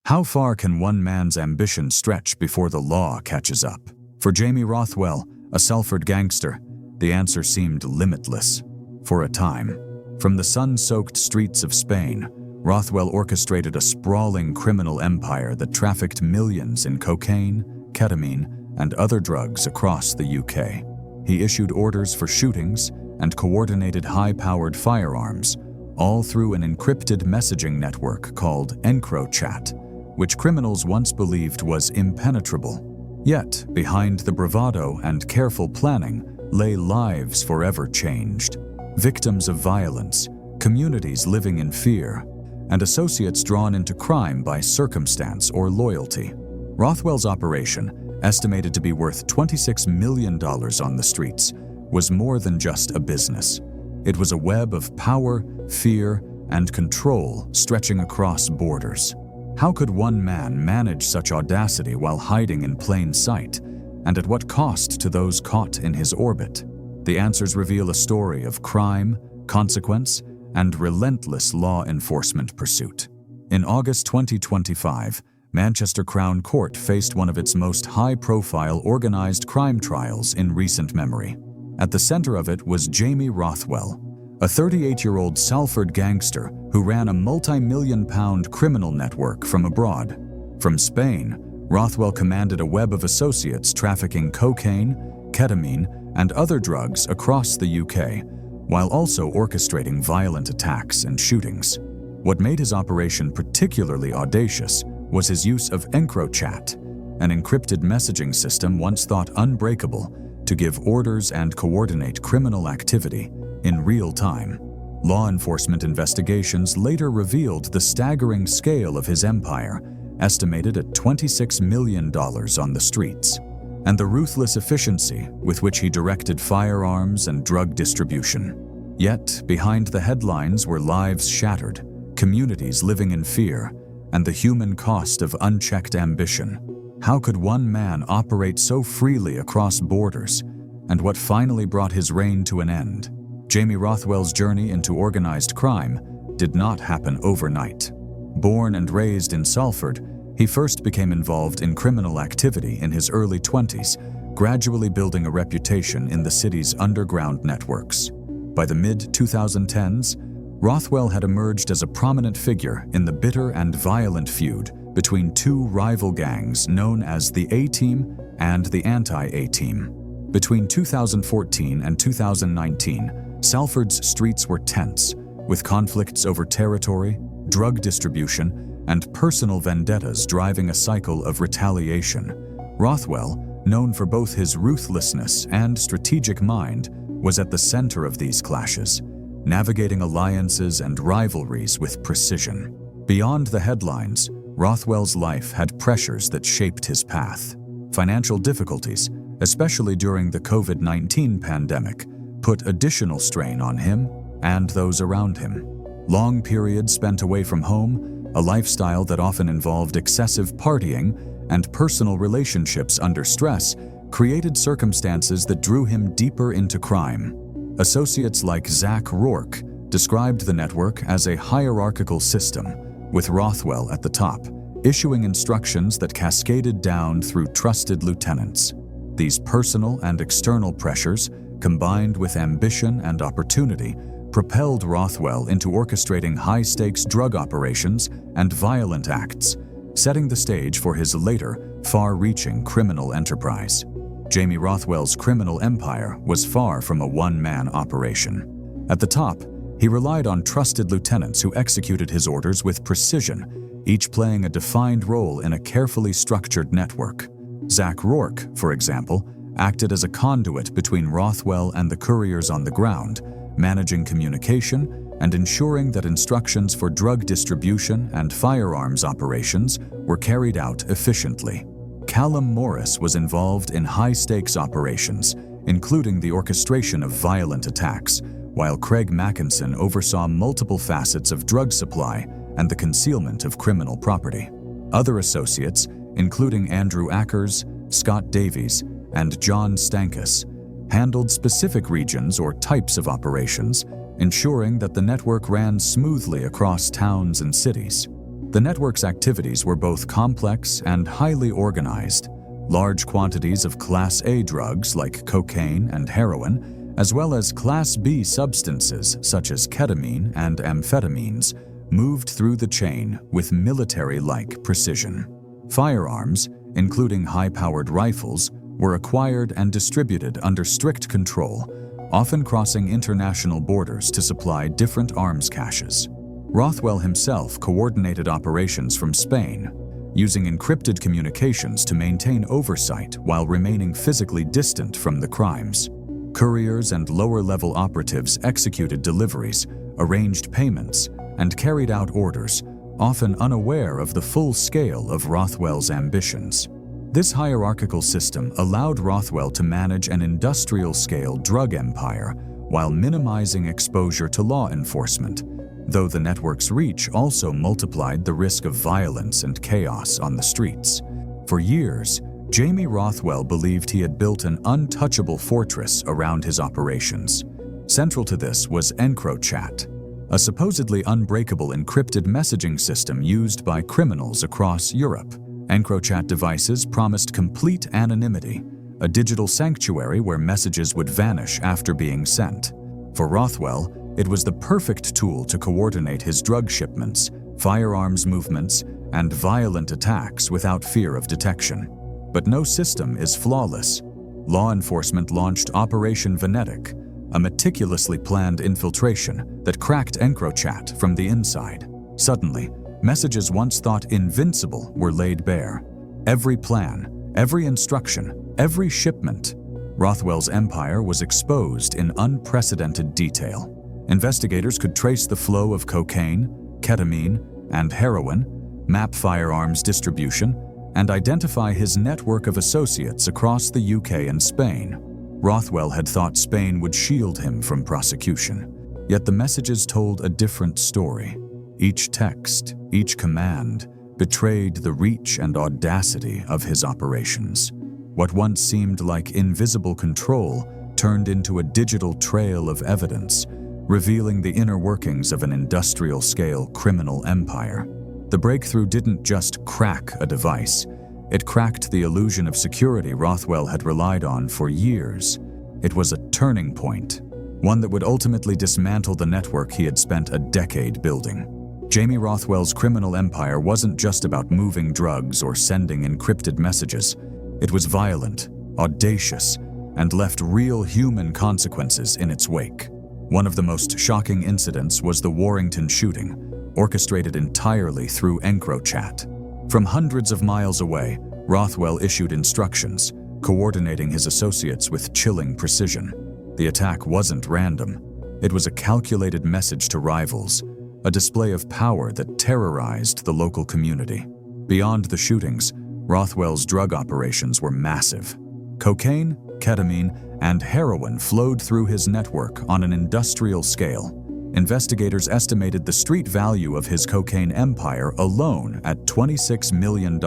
How far can one man's ambition stretch before the law catches up? For Jamie Rothwell, a Salford gangster, the answer seemed limitless. For a time, from the sun-soaked streets of Spain, Rothwell orchestrated a sprawling criminal empire that trafficked millions in cocaine, ketamine, and other drugs across the UK. He issued orders for shootings and coordinated high-powered firearms, all through an encrypted messaging network called EncroChat, which criminals once believed was impenetrable. Yet, behind the bravado and careful planning lay lives forever changed. Victims of violence, communities living in fear, and associates drawn into crime by circumstance or loyalty. Rothwell's operation, estimated to be worth $26 million on the streets, was more than just a business. It was a web of power, fear, and control stretching across borders. How could one man manage such audacity while hiding in plain sight, and at what cost to those caught in his orbit? The answers reveal a story of crime, consequence, and relentless law enforcement pursuit. In August 2025, Manchester Crown Court faced one of its most high-profile organized crime trials in recent memory. At the center of it was Jamie Rothwell, a 38-year-old Salford gangster who ran a multi-million-pound criminal network from abroad. From Spain, Rothwell commanded a web of associates trafficking cocaine, ketamine, and other drugs across the UK, while also orchestrating violent attacks and shootings. What made his operation particularly audacious was his use of EncroChat, an encrypted messaging system once thought unbreakable to give orders and coordinate criminal activity in real time. Law enforcement investigations later revealed the staggering scale of his empire, estimated at $26 million on the streets, and the ruthless efficiency with which he directed firearms and drug distribution. Yet, behind the headlines were lives shattered, communities living in fear, and the human cost of unchecked ambition. How could one man operate so freely across borders, and what finally brought his reign to an end? Jamie Rothwell's journey into organized crime did not happen overnight. Born and raised in Salford, he first became involved in criminal activity in his early 20s, gradually building a reputation in the city's underground networks. By the mid-2010s, Rothwell had emerged as a prominent figure in the bitter and violent feud between two rival gangs known as the A-Team and the Anti-A-Team. Between 2014 and 2019, Salford's streets were tense, with conflicts over territory, drug distribution, and personal vendettas driving a cycle of retaliation. Rothwell, known for both his ruthlessness and strategic mind, was at the center of these clashes, navigating alliances and rivalries with precision. Beyond the headlines, Rothwell's life had pressures that shaped his path. Financial difficulties, especially during the COVID-19 pandemic, put additional strain on him and those around him. Long periods spent away from home, a lifestyle that often involved excessive partying, and personal relationships under stress created circumstances that drew him deeper into crime. Associates like Zach Rourke described the network as a hierarchical system, with Rothwell at the top, issuing instructions that cascaded down through trusted lieutenants. These personal and external pressures, combined with ambition and opportunity, propelled Rothwell into orchestrating high-stakes drug operations and violent acts, setting the stage for his later, far-reaching criminal enterprise. Jamie Rothwell's criminal empire was far from a one-man operation. At the top, he relied on trusted lieutenants who executed his orders with precision, each playing a defined role in a carefully structured network. Zach Rourke, for example, acted as a conduit between Rothwell and the couriers on the ground, managing communication and ensuring that instructions for drug distribution and firearms operations were carried out efficiently. Callum Morris was involved in high-stakes operations, including the orchestration of violent attacks, while Craig Mackinson oversaw multiple facets of drug supply and the concealment of criminal property. Other associates, including Andrew Ackers, Scott Davies, and John Stankus, handled specific regions or types of operations, ensuring that the network ran smoothly across towns and cities. The network's activities were both complex and highly organized. Large quantities of Class A drugs like cocaine and heroin, as well as Class B substances such as ketamine and amphetamines, moved through the chain with military-like precision. Firearms, including high-powered rifles, were acquired and distributed under strict control, often crossing international borders to supply different arms caches. Rothwell himself coordinated operations from Spain, using encrypted communications to maintain oversight while remaining physically distant from the crimes. Couriers and lower-level operatives executed deliveries, arranged payments, and carried out orders, often unaware of the full scale of Rothwell's ambitions. This hierarchical system allowed Rothwell to manage an industrial-scale drug empire while minimizing exposure to law enforcement, though the network's reach also multiplied the risk of violence and chaos on the streets. For years, Jamie Rothwell believed he had built an untouchable fortress around his operations. Central to this was EncroChat, a supposedly unbreakable encrypted messaging system used by criminals across Europe. EncroChat devices promised complete anonymity, a digital sanctuary where messages would vanish after being sent. For Rothwell, it was the perfect tool to coordinate his drug shipments, firearms movements, and violent attacks without fear of detection. But no system is flawless. Law enforcement launched Operation Venetic, a meticulously planned infiltration that cracked EncroChat from the inside. Suddenly, messages once thought invincible were laid bare. Every plan, every instruction, every shipment. Rothwell's empire was exposed in unprecedented detail. Investigators could trace the flow of cocaine, ketamine, and heroin, map firearms distribution, and identify his network of associates across the UK and Spain. Rothwell had thought Spain would shield him from prosecution, yet the messages told a different story. Each text, each command, betrayed the reach and audacity of his operations. What once seemed like invisible control turned into a digital trail of evidence, revealing the inner workings of an industrial-scale criminal empire. The breakthrough didn't just crack a device, it cracked the illusion of security Rothwell had relied on for years. It was a turning point, one that would ultimately dismantle the network he had spent a decade building. Jamie Rothwell's criminal empire wasn't just about moving drugs or sending encrypted messages. It was violent, audacious, and left real human consequences in its wake. One of the most shocking incidents was the Warrington shooting, orchestrated entirely through EncroChat. From hundreds of miles away, Rothwell issued instructions, coordinating his associates with chilling precision. The attack wasn't random. It was a calculated message to rivals, a display of power that terrorized the local community. Beyond the shootings, Rothwell's drug operations were massive. Cocaine, ketamine, and heroin flowed through his network on an industrial scale. Investigators estimated the street value of his cocaine empire alone at $26 million,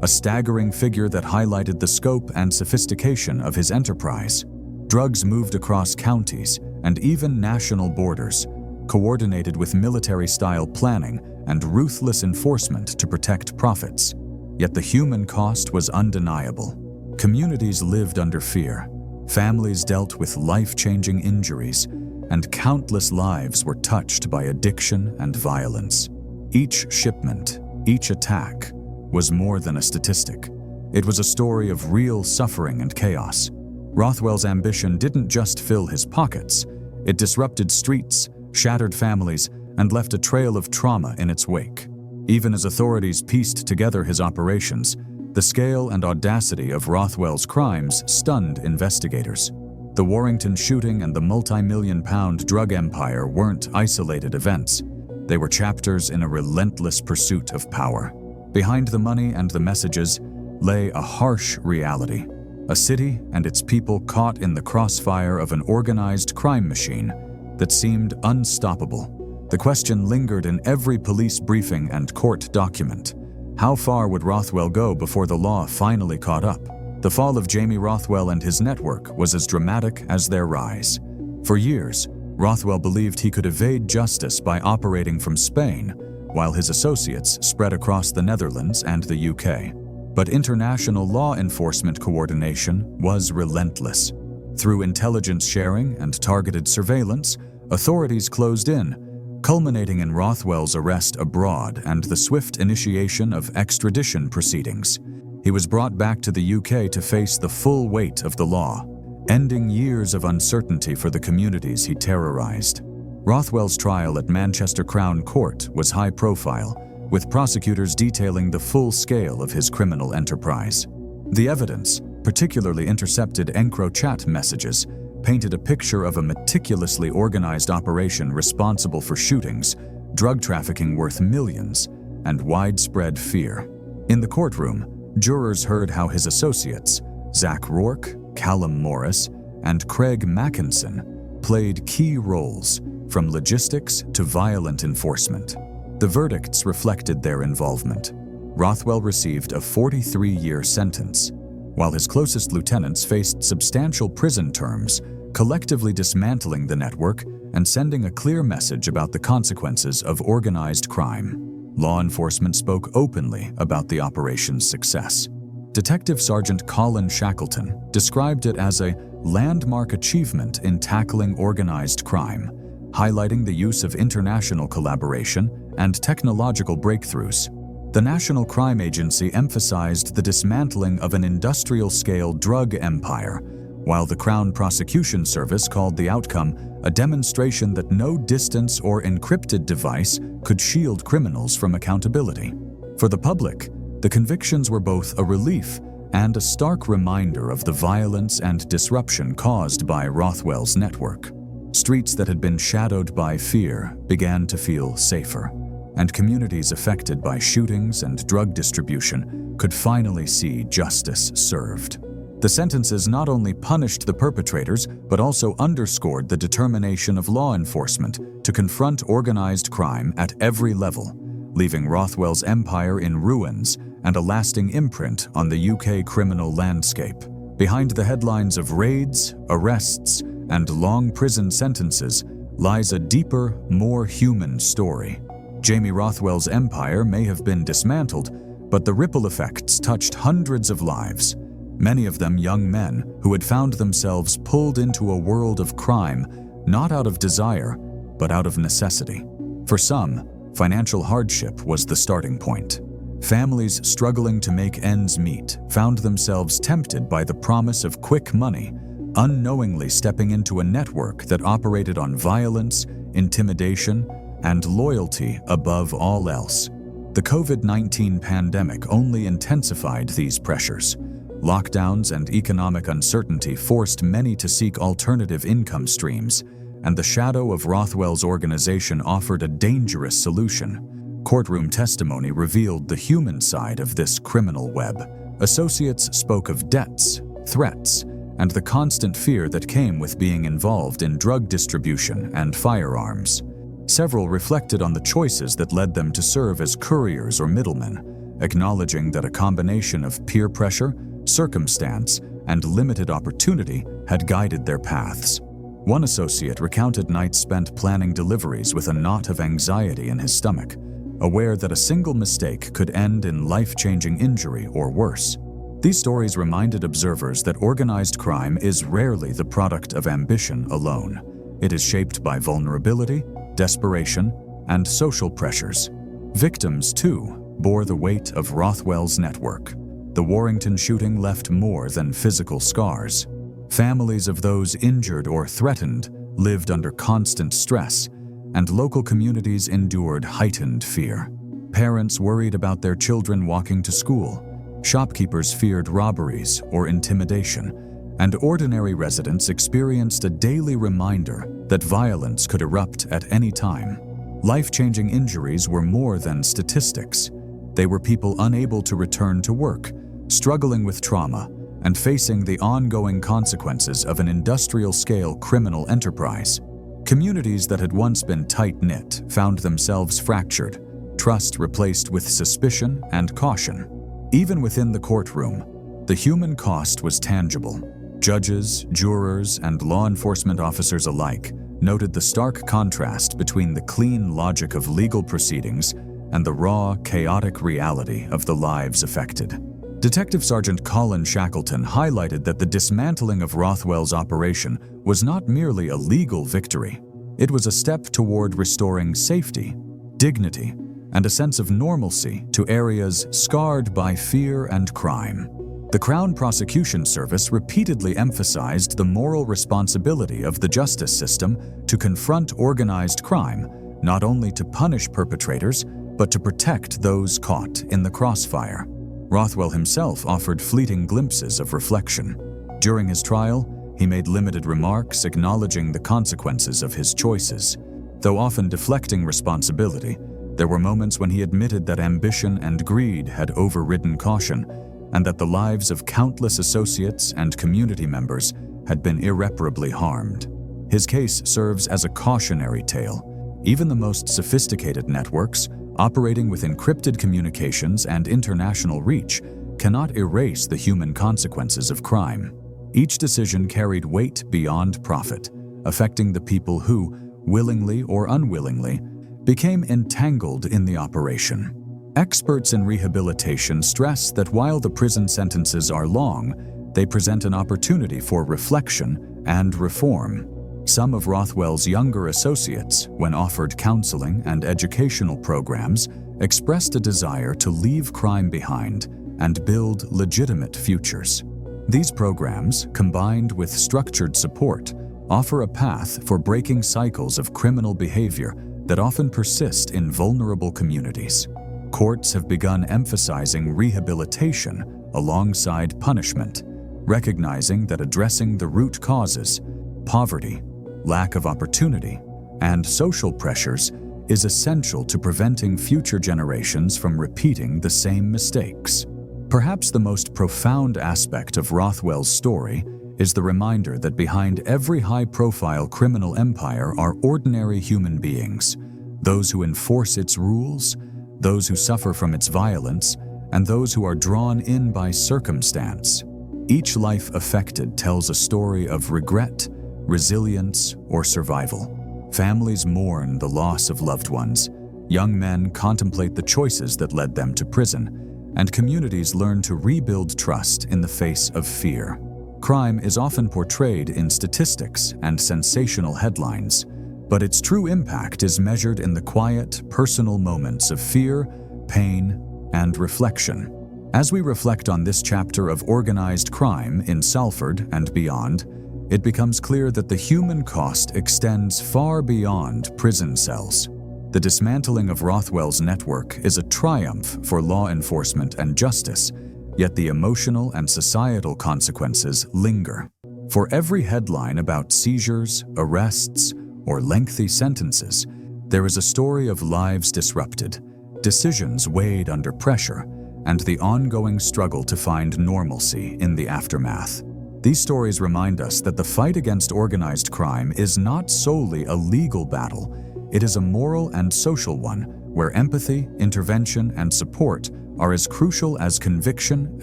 a staggering figure that highlighted the scope and sophistication of his enterprise. Drugs moved across counties and even national borders, coordinated with military-style planning and ruthless enforcement to protect profits. Yet the human cost was undeniable. Communities lived under fear, families dealt with life-changing injuries, and countless lives were touched by addiction and violence. Each shipment, each attack, was more than a statistic. It was a story of real suffering and chaos. Rothwell's ambition didn't just fill his pockets. It disrupted streets, shattered families, and left a trail of trauma in its wake. Even as authorities pieced together his operations, the scale and audacity of Rothwell's crimes stunned investigators. The Warrington shooting and the multi-million-pound drug empire weren't isolated events. They were chapters in a relentless pursuit of power. Behind the money and the messages lay a harsh reality. A city and its people caught in the crossfire of an organized crime machine that seemed unstoppable. The question lingered in every police briefing and court document. How far would Rothwell go before the law finally caught up? The fall of Jamie Rothwell and his network was as dramatic as their rise. For years, Rothwell believed he could evade justice by operating from Spain, while his associates spread across the Netherlands and the UK. But international law enforcement coordination was relentless. Through intelligence sharing and targeted surveillance, authorities closed in, culminating in Rothwell's arrest abroad and the swift initiation of extradition proceedings. He was brought back to the UK to face the full weight of the law, ending years of uncertainty for the communities he terrorized. Rothwell's trial at Manchester Crown Court was high profile, with prosecutors detailing the full scale of his criminal enterprise. The evidence, particularly intercepted EncroChat messages, painted a picture of a meticulously organized operation responsible for shootings, drug trafficking worth millions, and widespread fear. In the courtroom, jurors heard how his associates, Zach Rourke, Callum Morris, and Craig Mackinson, played key roles, from logistics to violent enforcement. The verdicts reflected their involvement. Rothwell received a 43-year sentence, while his closest lieutenants faced substantial prison terms, collectively dismantling the network and sending a clear message about the consequences of organized crime. Law enforcement spoke openly about the operation's success. Detective Sergeant Colin Shackleton described it as a landmark achievement in tackling organized crime, highlighting the use of international collaboration and technological breakthroughs. The National Crime Agency emphasized the dismantling of an industrial-scale drug empire, while the Crown Prosecution Service called the outcome a demonstration that no distance or encrypted device could shield criminals from accountability. For the public, the convictions were both a relief and a stark reminder of the violence and disruption caused by Rothwell's network. Streets that had been shadowed by fear began to feel safer, and communities affected by shootings and drug distribution could finally see justice served. The sentences not only punished the perpetrators, but also underscored the determination of law enforcement to confront organized crime at every level, leaving Rothwell's empire in ruins and a lasting imprint on the UK criminal landscape. Behind the headlines of raids, arrests, and long prison sentences lies a deeper, more human story. Jamie Rothwell's empire may have been dismantled, but the ripple effects touched hundreds of lives, many of them young men who had found themselves pulled into a world of crime, not out of desire, but out of necessity. For some, financial hardship was the starting point. Families struggling to make ends meet found themselves tempted by the promise of quick money, unknowingly stepping into a network that operated on violence, intimidation, and loyalty above all else. The COVID-19 pandemic only intensified these pressures. Lockdowns and economic uncertainty forced many to seek alternative income streams, and the shadow of Rothwell's organization offered a dangerous solution. Courtroom testimony revealed the human side of this criminal web. Associates spoke of debts, threats, and the constant fear that came with being involved in drug distribution and firearms. Several reflected on the choices that led them to serve as couriers or middlemen, acknowledging that a combination of peer pressure, circumstance, and limited opportunity had guided their paths. One associate recounted nights spent planning deliveries with a knot of anxiety in his stomach, aware that a single mistake could end in life-changing injury or worse. These stories reminded observers that organized crime is rarely the product of ambition alone. It is shaped by vulnerability, desperation, and social pressures. Victims, too, bore the weight of Rothwell's network. The Warrington shooting left more than physical scars. Families of those injured or threatened lived under constant stress, and local communities endured heightened fear. Parents worried about their children walking to school. Shopkeepers feared robberies or intimidation, and ordinary residents experienced a daily reminder that violence could erupt at any time. Life-changing injuries were more than statistics. They were people unable to return to work, struggling with trauma, and facing the ongoing consequences of an industrial-scale criminal enterprise. Communities that had once been tight-knit found themselves fractured, trust replaced with suspicion and caution. Even within the courtroom, the human cost was tangible. Judges, jurors, and law enforcement officers alike noted the stark contrast between the clean logic of legal proceedings and the raw, chaotic reality of the lives affected. Detective Sergeant Colin Shackleton highlighted that the dismantling of Rothwell's operation was not merely a legal victory. It was a step toward restoring safety, dignity, and a sense of normalcy to areas scarred by fear and crime. The Crown Prosecution Service repeatedly emphasized the moral responsibility of the justice system to confront organized crime, not only to punish perpetrators, but to protect those caught in the crossfire. Rothwell himself offered fleeting glimpses of reflection. During his trial, he made limited remarks acknowledging the consequences of his choices. Though often deflecting responsibility, there were moments when he admitted that ambition and greed had overridden caution, and that the lives of countless associates and community members had been irreparably harmed. His case serves as a cautionary tale. Even the most sophisticated networks, operating with encrypted communications and international reach, cannot erase the human consequences of crime. Each decision carried weight beyond profit, affecting the people who, willingly or unwillingly, became entangled in the operation. Experts in rehabilitation stress that while the prison sentences are long, they present an opportunity for reflection and reform. Some of Rothwell's younger associates, when offered counseling and educational programs, expressed a desire to leave crime behind and build legitimate futures. These programs, combined with structured support, offer a path for breaking cycles of criminal behavior that often persist in vulnerable communities. Courts have begun emphasizing rehabilitation alongside punishment, recognizing that addressing the root causes, poverty, lack of opportunity, and social pressures is essential to preventing future generations from repeating the same mistakes. Perhaps the most profound aspect of Rothwell's story is the reminder that behind every high-profile criminal empire are ordinary human beings, those who enforce its rules, those who suffer from its violence, and those who are drawn in by circumstance. Each life affected tells a story of regret, resilience, or survival. Families mourn the loss of loved ones, young men contemplate the choices that led them to prison, and communities learn to rebuild trust in the face of fear. Crime is often portrayed in statistics and sensational headlines, but its true impact is measured in the quiet, personal moments of fear, pain, and reflection. As we reflect on this chapter of organized crime in Salford and beyond, it becomes clear that the human cost extends far beyond prison cells. The dismantling of Rothwell's network is a triumph for law enforcement and justice, yet the emotional and societal consequences linger. For every headline about seizures, arrests, or lengthy sentences, there is a story of lives disrupted, decisions weighed under pressure, and the ongoing struggle to find normalcy in the aftermath. These stories remind us that the fight against organized crime is not solely a legal battle, it is a moral and social one, where empathy, intervention, and support are as crucial as conviction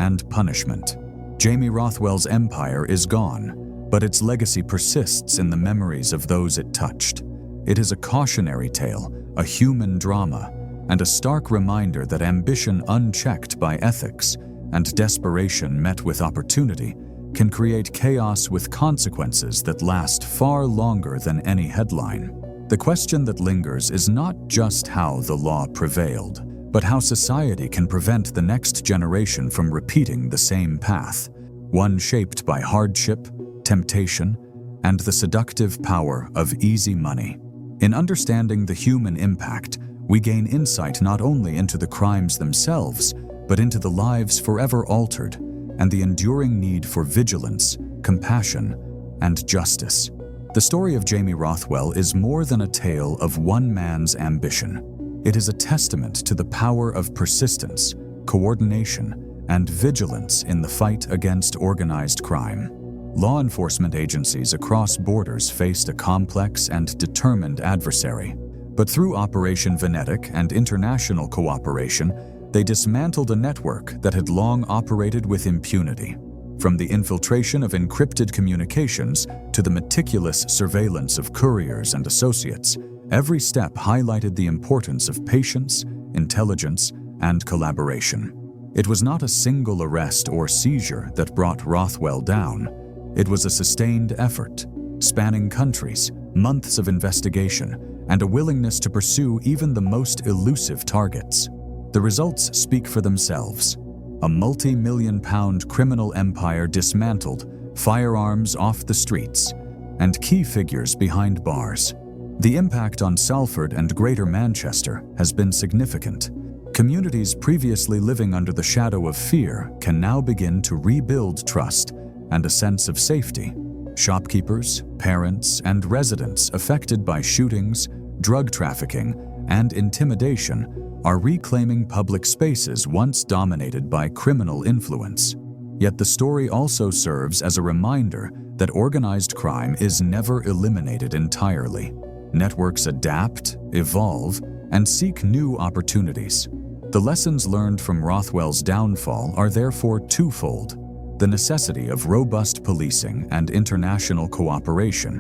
and punishment. Jamie Rothwell's empire is gone, but its legacy persists in the memories of those it touched. It is a cautionary tale, a human drama, and a stark reminder that ambition unchecked by ethics and desperation met with opportunity can create chaos with consequences that last far longer than any headline. The question that lingers is not just how the law prevailed, but how society can prevent the next generation from repeating the same path, one shaped by hardship, temptation, and the seductive power of easy money. In understanding the human impact, we gain insight not only into the crimes themselves, but into the lives forever altered and the enduring need for vigilance, compassion, and justice. The story of Jamie Rothwell is more than a tale of one man's ambition. It is a testament to the power of persistence, coordination, and vigilance in the fight against organized crime. Law enforcement agencies across borders faced a complex and determined adversary, but through Operation Venetic and international cooperation, they dismantled a network that had long operated with impunity. From the infiltration of encrypted communications to the meticulous surveillance of couriers and associates, every step highlighted the importance of patience, intelligence, and collaboration. It was not a single arrest or seizure that brought Rothwell down. It was a sustained effort, spanning countries, months of investigation, and a willingness to pursue even the most elusive targets. The results speak for themselves. A multi-million-pound criminal empire dismantled, firearms off the streets, and key figures behind bars. The impact on Salford and Greater Manchester has been significant. Communities previously living under the shadow of fear can now begin to rebuild trust and a sense of safety. Shopkeepers, parents, and residents affected by shootings, drug trafficking, and intimidation are reclaiming public spaces once dominated by criminal influence. Yet the story also serves as a reminder that organized crime is never eliminated entirely. Networks adapt, evolve, and seek new opportunities. The lessons learned from Rothwell's downfall are therefore twofold: the necessity of robust policing and international cooperation,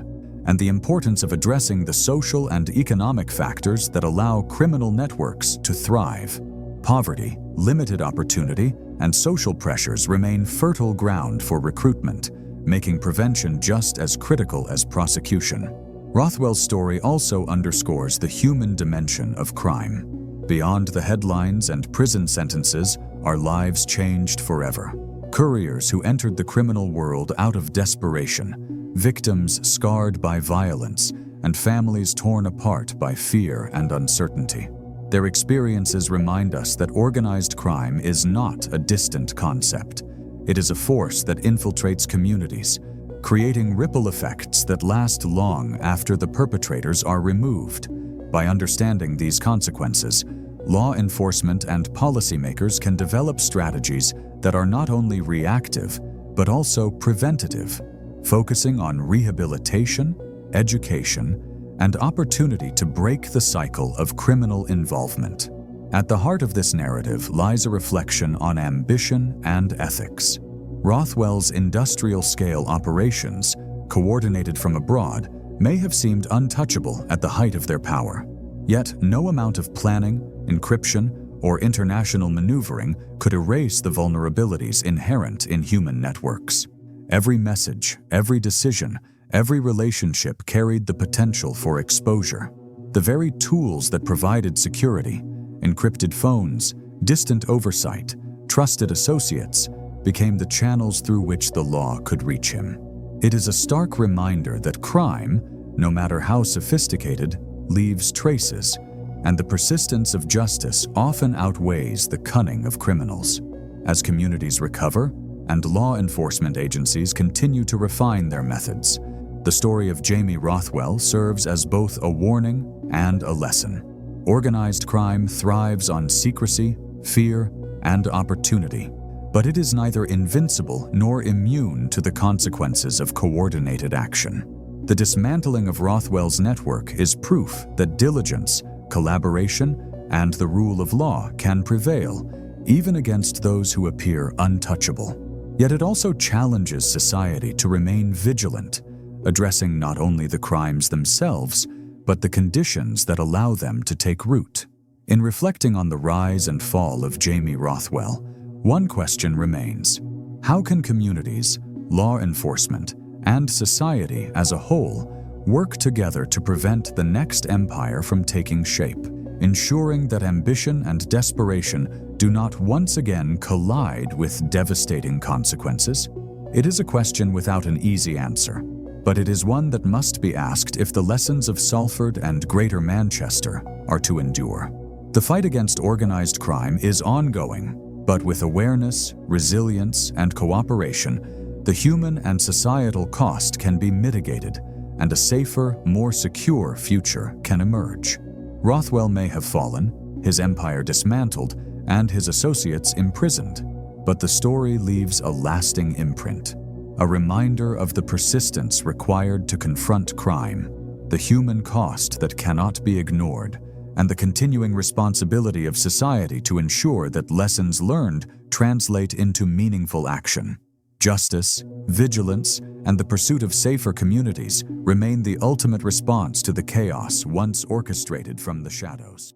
and the importance of addressing the social and economic factors that allow criminal networks to thrive. Poverty, limited opportunity, and social pressures remain fertile ground for recruitment, making prevention just as critical as prosecution. Rothwell's story also underscores the human dimension of crime. Beyond the headlines and prison sentences, our lives changed forever. Couriers who entered the criminal world out of desperation, victims scarred by violence, and families torn apart by fear and uncertainty. Their experiences remind us that organized crime is not a distant concept. It is a force that infiltrates communities, creating ripple effects that last long after the perpetrators are removed. By understanding these consequences, law enforcement and policymakers can develop strategies that are not only reactive, but also preventative, focusing on rehabilitation, education, and opportunity to break the cycle of criminal involvement. At the heart of this narrative lies a reflection on ambition and ethics. Rothwell's industrial-scale operations, coordinated from abroad, may have seemed untouchable at the height of their power. Yet no amount of planning, encryption, or international maneuvering could erase the vulnerabilities inherent in human networks. Every message, every decision, every relationship carried the potential for exposure. The very tools that provided security, encrypted phones, distant oversight, trusted associates, became the channels through which the law could reach him. It is a stark reminder that crime, no matter how sophisticated, leaves traces, and the persistence of justice often outweighs the cunning of criminals. As communities recover and law enforcement agencies continue to refine their methods, the story of Jamie Rothwell serves as both a warning and a lesson. Organized crime thrives on secrecy, fear, and opportunity, but it is neither invincible nor immune to the consequences of coordinated action. The dismantling of Rothwell's network is proof that diligence, collaboration, and the rule of law can prevail, even against those who appear untouchable. Yet it also challenges society to remain vigilant, addressing not only the crimes themselves, but the conditions that allow them to take root. In reflecting on the rise and fall of Jamie Rothwell, one question remains: how can communities, law enforcement, and society as a whole work together to prevent the next empire from taking shape, ensuring that ambition and desperation do not once again collide with devastating consequences? It is a question without an easy answer, but it is one that must be asked if the lessons of Salford and Greater Manchester are to endure. The fight against organized crime is ongoing, but with awareness, resilience, and cooperation, the human and societal cost can be mitigated, and a safer, more secure future can emerge. Rothwell may have fallen, his empire dismantled, and his associates imprisoned, but the story leaves a lasting imprint, a reminder of the persistence required to confront crime, the human cost that cannot be ignored, and the continuing responsibility of society to ensure that lessons learned translate into meaningful action. Justice, vigilance, and the pursuit of safer communities remain the ultimate response to the chaos once orchestrated from the shadows.